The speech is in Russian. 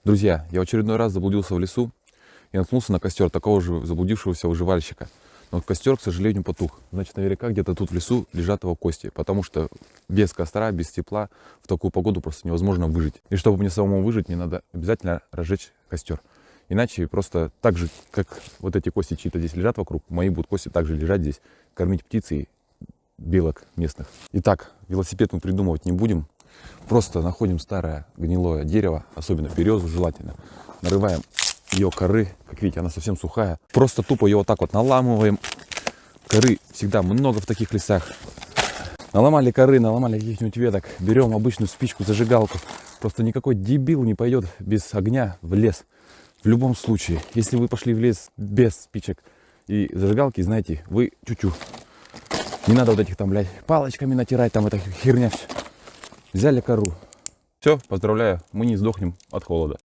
Друзья, я в очередной раз заблудился в лесу и наткнулся на костер такого же заблудившегося выживальщика. Но костер, к сожалению, потух. Значит, наверняка где-то тут в лесу лежат его кости, потому что без костра, без тепла в такую погоду просто невозможно выжить. И чтобы мне самому выжить, мне надо обязательно разжечь костер. Иначе просто так же, как вот эти кости чьи-то здесь лежат вокруг, мои будут кости также лежать здесь, кормить птиц и белок местных. Итак, велосипед мы придумывать не будем. Просто находим старое гнилое дерево, особенно березу желательно, нарываем ее коры, как видите, она совсем сухая. Просто тупо ее вот так вот наламываем. Коры всегда много в таких лесах. Наломали коры, наломали каких-нибудь веток, берем обычную спичку, зажигалку. Просто никакой дебил не пойдет без огня в лес. В любом случае, если вы пошли в лес без спичек и зажигалки, знаете, вы чуть-чуть. Не надо вот этих там, блядь, палочками натирать, там эта херня. Взяли кору. Все, поздравляю, мы не сдохнем от холода.